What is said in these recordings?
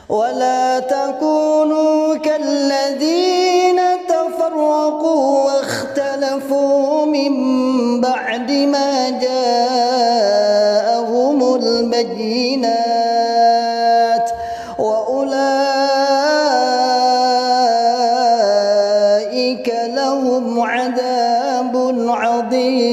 ولا تكونوا كالذين تفرقوا واختلفوا من بعد ما جاءهم البينات وأولئك لهم عذاب عظيم.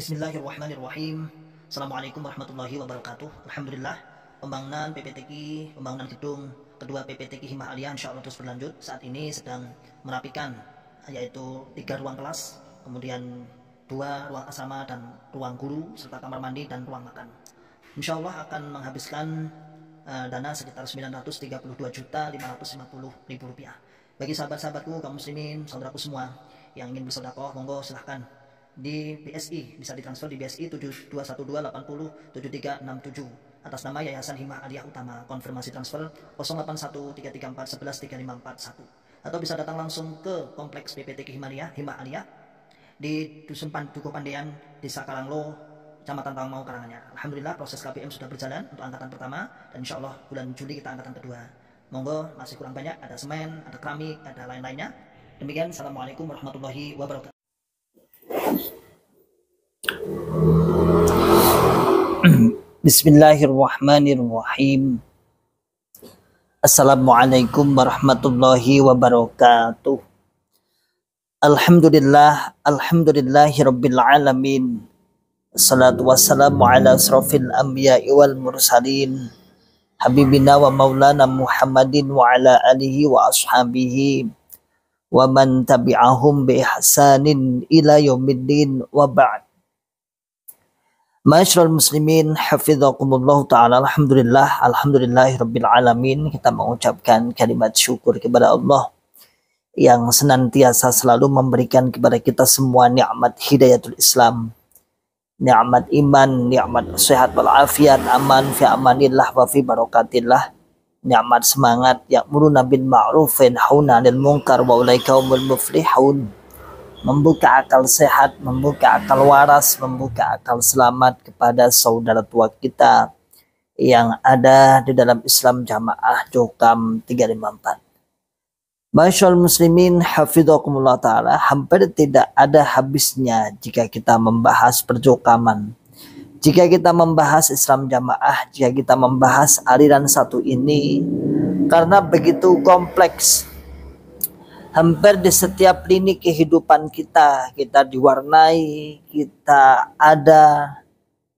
Bismillahirrahmanirrahim. Assalamualaikum warahmatullahi wabarakatuh. Alhamdulillah, pembangunan PPTQ, pembangunan gedung kedua PPTQ Himah Aliyah insya Allah terus berlanjut. Saat ini sedang merapikan, yaitu 3 ruang kelas, kemudian 2 ruang asrama dan ruang guru, serta kamar mandi dan ruang makan. Insya Allah akan menghabiskan dana sekitar Rp932.550.000. Bagi sahabat-sahabatku, kaum muslimin, saudaraku semua yang ingin bersedekah, monggo silahkan di BSI, bisa ditransfer di BSI 7212807367 atas nama Yayasan Himah Aliyah Utama. Konfirmasi transfer 081334113541, atau bisa datang langsung ke kompleks PPTQ Himah Aliyah di Dusun Dukuh Pandean, Desa Karanglo, Kecamatan Tawangmau, Karanganyar. Alhamdulillah, proses KPM sudah berjalan untuk angkatan pertama, dan insya Allah bulan Juli kita angkatan kedua. Monggo, masih kurang banyak, ada semen, ada keramik, ada lain-lainnya. Demikian, assalamualaikum warahmatullahi wabarakatuh. Bismillahirrahmanirrahim. Assalamualaikum warahmatullahi wabarakatuh. Alhamdulillahirabbil alamin. Assalatu wassalamu ala asrofil anbiya'i wal mursalin, habibina wa maulana Muhammadin wa ala alihi wa ashabihi wa man tabi'ahum bi ihsanin ila yaumiddin wa ba'd. Ma'asyiral muslimin, hafizakumullah ta'ala. Alhamdulillahirabbil alamin. Kita mengucapkan kalimat syukur kepada Allah yang senantiasa selalu memberikan kepada kita semua nikmat hidayatul Islam, nikmat iman, nikmat sehat walafiat, aman fi amanillah wa fi barakatillah, nikmat semangat, ya'muruna bil ma'ruf wa yanhauna 'anil munkar wa ulaika humul muflihun. Membuka akal sehat, membuka akal waras, membuka akal selamat kepada saudara tua kita yang ada di dalam Islam Jamaah Jokam 354. Masyaallah muslimin, hafizakumullah ta'ala. Hampir tidak ada habisnya jika kita membahas perjokaman, jika kita membahas Islam Jamaah, jika kita membahas aliran satu ini, karena begitu kompleks. Hampir di setiap lini kehidupan kita diwarnai, kita ada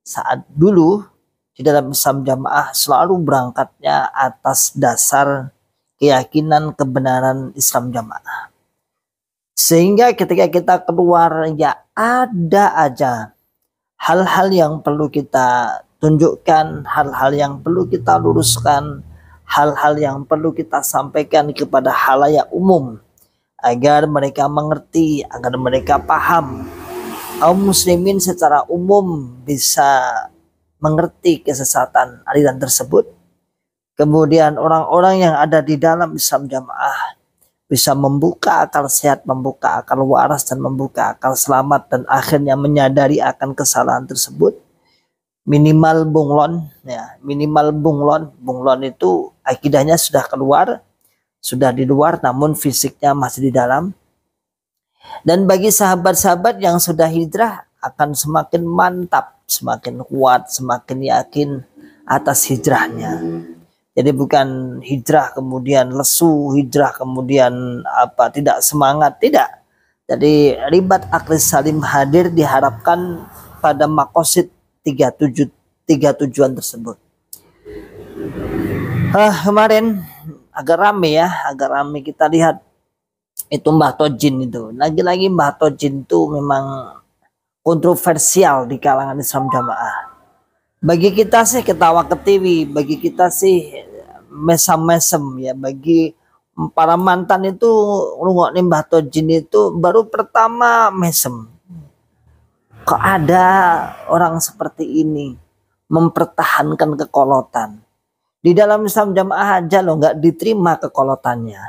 saat dulu di dalam Islam Jamaah selalu berangkatnya atas dasar keyakinan kebenaran Islam Jamaah. Sehingga ketika kita keluar, ya ada aja hal-hal yang perlu kita tunjukkan, hal-hal yang perlu kita luruskan, hal-hal yang perlu kita sampaikan kepada halayak umum, agar mereka mengerti, agar mereka paham. Kaum muslimin secara umum bisa mengerti kesesatan aliran tersebut. Kemudian orang-orang yang ada di dalam Islam Jamaah bisa membuka akal sehat, membuka akal waras, dan membuka akal selamat, dan akhirnya menyadari akan kesalahan tersebut. Minimal bunglon, ya, minimal bunglon. Bunglon itu akidahnya sudah keluar, sudah di luar, namun fisiknya masih di dalam. Dan bagi sahabat-sahabat yang sudah hijrah akan semakin mantap, semakin kuat, semakin yakin atas hijrahnya. Jadi bukan hijrah kemudian lesu, hijrah kemudian tidak semangat, tidak. Jadi ribat akli salim hadir diharapkan pada makosid tiga tujuan tersebut. Kemarin agak rame kita lihat itu Mbah Tojin itu. Lagi-lagi Mbah Tojin itu memang kontroversial di kalangan Islam Jamaah. Bagi kita sih ketawa ketiwi, bagi kita sih mesem-mesem ya. Bagi para mantan itu ngrungokne Mbah Tojin itu baru pertama mesem. Kok ada orang seperti ini mempertahankan kekolotan? Di dalam Islam Jamaah aja loh nggak diterima kekolotannya.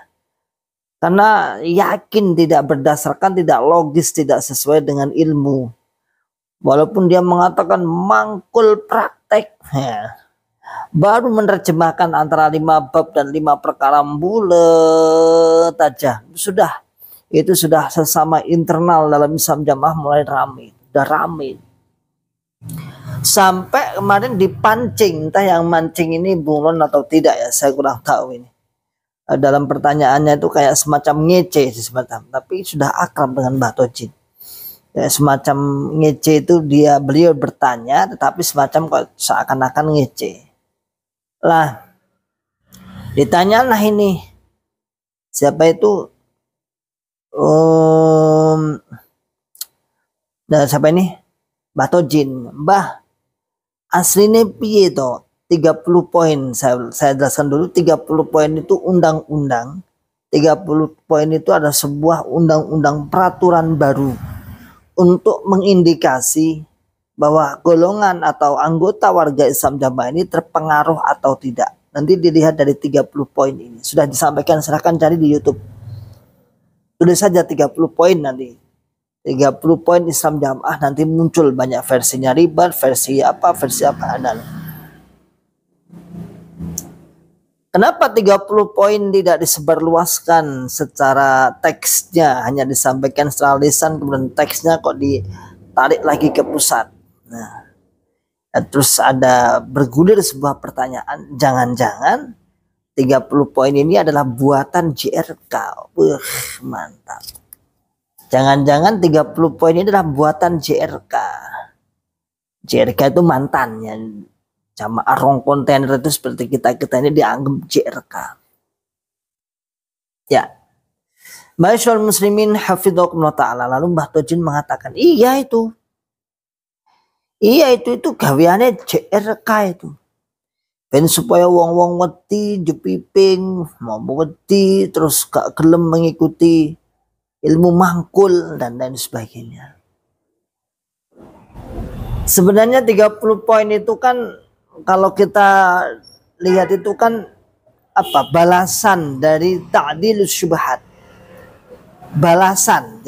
Karena yakin tidak berdasarkan, tidak logis, tidak sesuai dengan ilmu. Walaupun dia mengatakan mangkul praktek, ya, baru menerjemahkan antara 5 bab dan 5 perkara bulet aja. Itu sudah sesama internal dalam Islam Jamaah mulai rame. Udah rame. Sampai kemarin dipancing, entah yang mancing ini bunglon atau tidak ya, saya kurang tahu ini. Dalam pertanyaannya itu kayak semacam ngece semacam, tapi sudah akrab dengan Mbah Tojin. Ya, semacam ngece itu beliau bertanya, tetapi semacam kok seakan-akan ngece. Lah, ditanyalah ini siapa itu? Siapa ini? Mbah Tojin. Mbah, aslinya piye to? 30 poin saya jelaskan dulu. 30 poin itu undang-undang. 30 poin itu ada sebuah undang-undang peraturan baru untuk mengindikasi bahwa golongan atau anggota warga Islam Jamaah ini terpengaruh atau tidak. Nanti dilihat dari 30 poin ini. Sudah disampaikan, silahkan cari di YouTube. Tulis saja 30 poin nanti. 30 poin Islam Jamaah, nanti muncul banyak versinya, ribat, versi apa ada. Kenapa 30 poin tidak disebarluaskan secara teksnya, hanya disampaikan secara lisan, kemudian teksnya kok ditarik lagi ke pusat. Nah, terus ada bergulir sebuah pertanyaan, jangan-jangan 30 poin ini adalah buatan JRK. Mantap. Jangan-jangan 30 poin ini adalah buatan JRK. JRK itu mantannya. Jamaah rong kontainer itu seperti kita ini dianggap JRK. Ya. Ma'asyiral muslimin hafidhakumullah ta'ala. Lalu Mbah Tojin mengatakan, iya itu gaweane JRK itu. Ben supaya wong-wong wedi jepiping, mau wedi terus gak gelem mengikuti ilmu mangkul dan lain sebagainya. Sebenarnya 30 poin itu kan kalau kita lihat itu kan balasan dari ta'dilus syubhat. Balasan.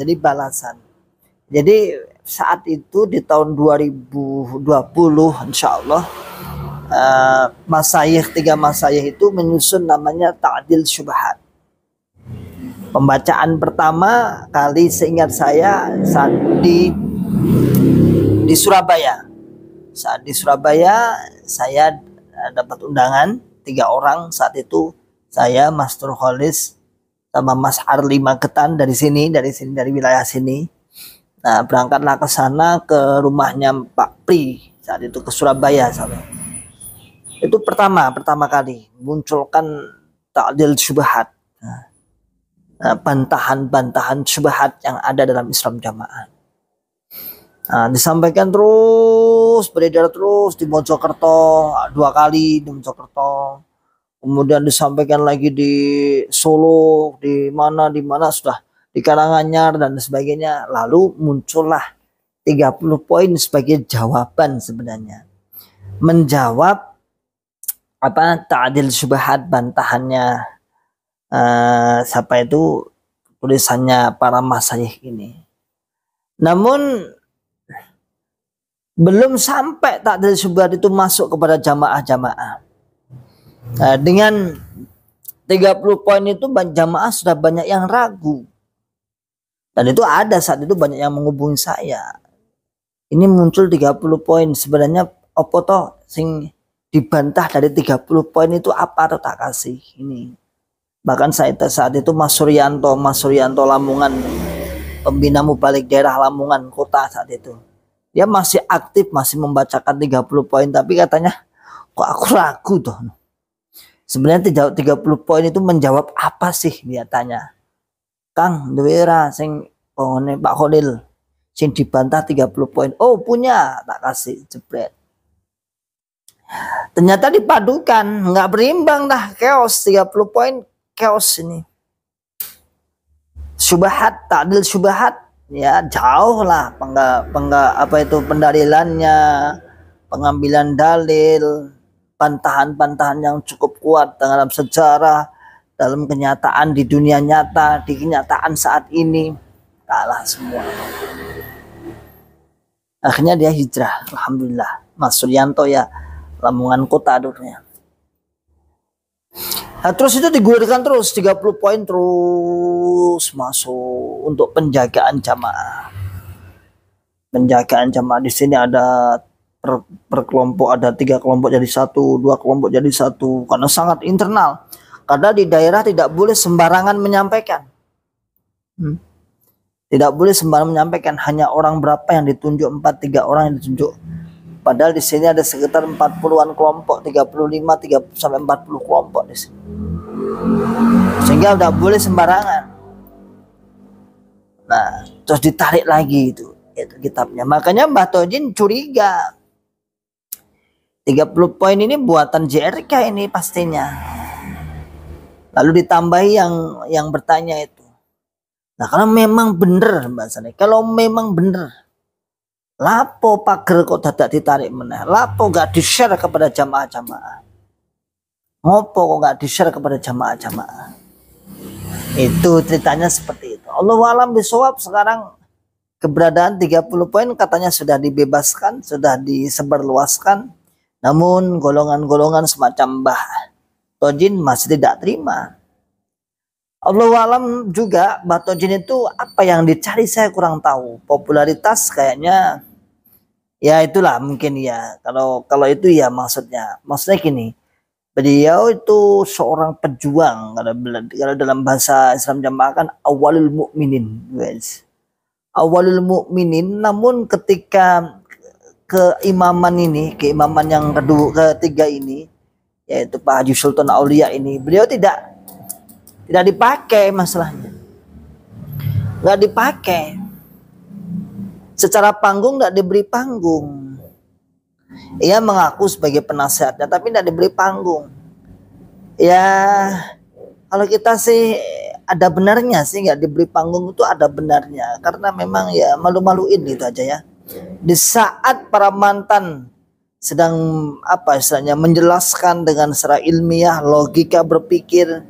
Jadi saat itu di tahun 2020 insyaallah tiga masayih itu menyusun namanya ta'dil syubhat. Pembacaan pertama kali seingat saya saat di Surabaya. Saat di Surabaya saya dapat undangan 3 orang. Saat itu saya, Mas Nurholis sama Mas Arli Magetan dari wilayah sini. Nah, berangkatlah ke sana ke rumahnya Pak Pri saat itu ke Surabaya sampai. Itu pertama kali munculkan ta'dil syubhat. Bantahan-bantahan syubhat yang ada dalam Islam Jamaah. Nah, disampaikan terus, beredar terus di Mojokerto 2 kali di Mojokerto. Kemudian disampaikan lagi di Solo, di mana sudah di Karanganyar dan sebagainya. Lalu muncullah 30 poin sebagai jawaban sebenarnya. Menjawab ta'dil syubhat bantahannya siapa itu tulisannya para masyayikh ini. Namun belum sampai ta'dil syubhat itu masuk kepada jamaah-jamaah. Nah, dengan 30 poin itu jamaah sudah banyak yang ragu. Dan itu ada saat itu banyak yang menghubungi saya. Ini muncul 30 poin. Sebenarnya apa toh sing dibantah dari 30 poin itu apa atau tak kasih ini. Bahkan saat itu Mas Suryanto Lamongan, pembina mubalik daerah Lamongan kota saat itu. Dia masih aktif, masih membacakan 30 poin, tapi katanya kok aku ragu tuh. Sebenarnya 30 poin itu menjawab apa sih, dia tanya. Kang, duwera sing pengone Pak Khalil sing dibantah 30 poin. Oh, punya, tak kasih jebret. Ternyata dipadukan, nggak berimbang dah, chaos 30 poin, chaos ini. Syubhat, ta'dil syubhat. Ya jauh lah pendalilannya, pengambilan dalil, bantahan-bantahan yang cukup kuat dalam sejarah, dalam kenyataan di dunia nyata, di kenyataan saat ini kalah semua. Akhirnya dia hijrah, alhamdulillah. Mas Suryanto ya, Lamongan Kota dulunya. Nah, terus itu digulirkan terus 30 poin terus masuk untuk penjagaan jamaah. Penjagaan jamaah di sini ada per kelompok, ada 3 kelompok jadi 1, 2 kelompok jadi 1, karena sangat internal. Karena di daerah tidak boleh sembarangan menyampaikan. Tidak boleh sembarangan menyampaikan, hanya orang berapa yang ditunjuk, 3 orang yang ditunjuk. Padahal di sini ada sekitar 40-an kelompok, 35 sampai 40 kelompok di sini. Sehingga udah boleh sembarangan. Nah, terus ditarik lagi itu kitabnya. Makanya Mbah Tojin curiga. 30 poin ini buatan JRK ini pastinya. Lalu ditambahi yang bertanya itu. Nah, kalau memang bener Mbak Sani, kalau memang bener, lapo pager kok dadak ditarik meneh? Lapo gak di-share kepada jamaah-jamaah? Ngopo kok gak di-share kepada jamaah-jamaah? Itu ceritanya seperti itu. Allahu a'lam bishawab. Sekarang keberadaan 30 poin katanya sudah dibebaskan, sudah disebarluaskan. Namun golongan-golongan semacam Mbah Tojin masih tidak terima. Allahu a'lam juga Mbah Tojin itu apa yang dicari saya kurang tahu. Popularitas kayaknya ya itulah mungkin ya. Kalau itu ya maksudnya gini. Beliau itu seorang pejuang, kalau dalam bahasa Islam jamaah kan awalul mu'minin, guys. Awalul mu'minin, namun ketika keimaman yang ketiga ini, yaitu Pak Haji Sultan Aulia ini, beliau tidak dipakai masalahnya. Nggak dipakai. Secara panggung nggak diberi panggung. Ia mengaku sebagai penasehatnya, tapi tidak diberi panggung. Ya, kalau kita sih ada benarnya sih, nggak diberi panggung itu ada benarnya. Karena memang ya malu-maluin gitu aja ya. Di saat para mantan sedang istilahnya menjelaskan dengan secara ilmiah, logika berpikir,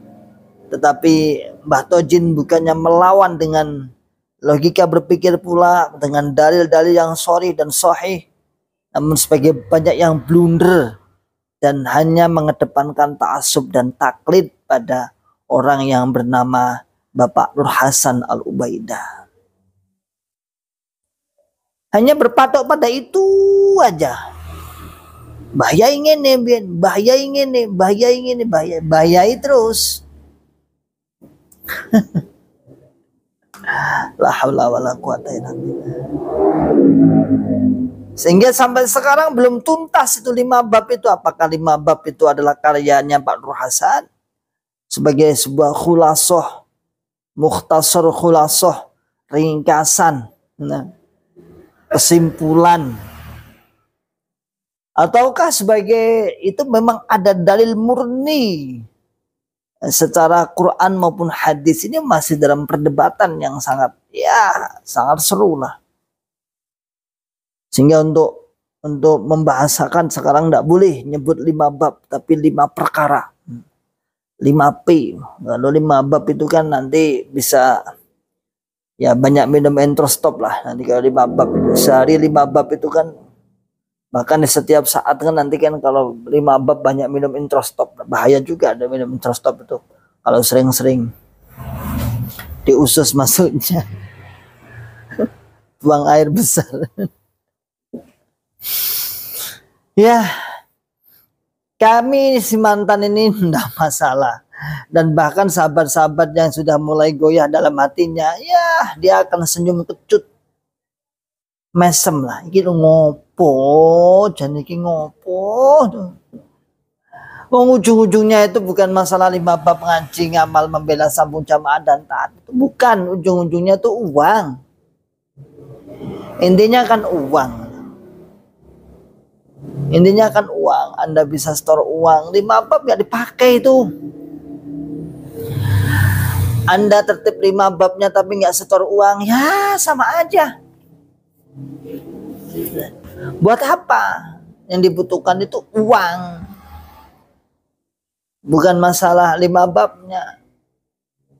tetapi Mbah Tojin bukannya melawan dengan logika berpikir pula, dengan dalil-dalil yang sahih dan sahih, namun sebagai banyak yang blunder dan hanya mengedepankan ta'assub dan taklid pada orang yang bernama Bapak Nur Hasan Al-Ubaidah. Hanya berpatok pada itu aja. Bahaya ingin nih, bahaya terus. La haula wala quwata illa billah. Sehingga sampai sekarang belum tuntas itu 5 bab itu. Apakah 5 bab itu adalah karyanya Pak Nur Hasan sebagai sebuah khulasoh, mukhtasar khulasoh, ringkasan, kesimpulan, ataukah sebagai itu memang ada dalil murni secara Quran maupun hadis. Ini masih dalam perdebatan yang sangat seru lah. Sehingga untuk membahasakan sekarang tidak boleh nyebut 5 bab, tapi 5 perkara, 5P. Kalau 5 bab itu kan nanti bisa ya banyak minum entrostop lah. Nanti kalau 5 bab itu, sehari 5 bab itu kan, bahkan di setiap saat kan nanti kan kalau 5 bab banyak minum entrostop, bahaya juga ada minum entrostop itu kalau sering-sering di usus masuknya buang air besar. Ya, kami si mantan ini tidak masalah. Dan bahkan sahabat-sahabat yang sudah mulai goyah dalam hatinya, ya dia akan senyum kecut, mesem lah. Iki ngopo, jan iki ngopo. Ujung-ujungnya itu bukan masalah 5 bab ngaji, ngamal, membela, sambung jamaah dan taat. Itu bukan, ujung-ujungnya itu uang. Intinya kan uang. Intinya kan uang. Anda bisa store uang, 5 bab gak dipakai itu. Anda tertib 5 babnya tapi gak store uang, ya sama aja. Buat apa? Yang dibutuhkan itu uang, bukan masalah 5 babnya.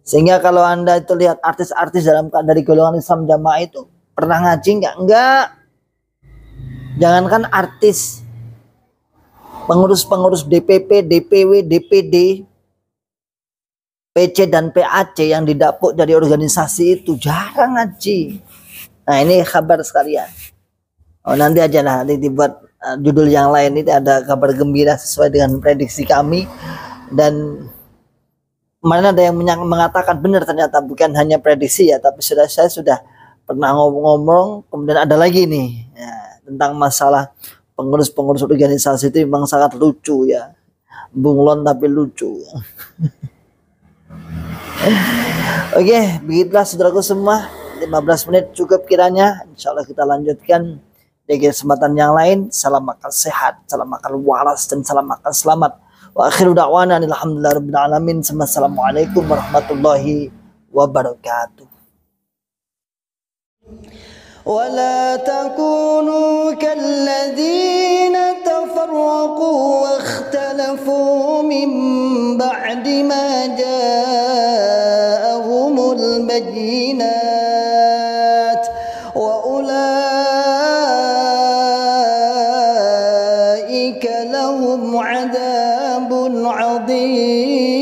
Sehingga kalau Anda itu lihat artis-artis dari golongan Islam jamaah itu pernah ngaji enggak? Enggak. Jangankan artis, pengurus-pengurus DPP, DPW, DPD, PC dan PAC yang didapuk dari organisasi itu jarang ngaji. Nah ini kabar sekalian. Oh nanti aja lah, nanti dibuat judul yang lain. Ini ada kabar gembira sesuai dengan prediksi kami. Dan mana ada yang mengatakan benar, ternyata bukan hanya prediksi ya, tapi saya sudah pernah ngomong. Kemudian ada lagi nih ya, tentang masalah pengurus-pengurus organisasi itu memang sangat lucu ya, bunglon tapi lucu. Oke, begitulah saudaraku semua, 15 menit cukup kiranya. Insya Allah kita lanjutkan di kesempatan yang lain. Salam makan sehat, salam makan waras, dan salam makan selamat. Wa akhiru da'wana alhamdulillahirabbil alamin. Assalamualaikum warahmatullahi wabarakatuh. ولا تكونوا كالذين تفرقوا واختلفوا من بعد ما جاءهم البينات وأولئك لهم عذاب عظيم.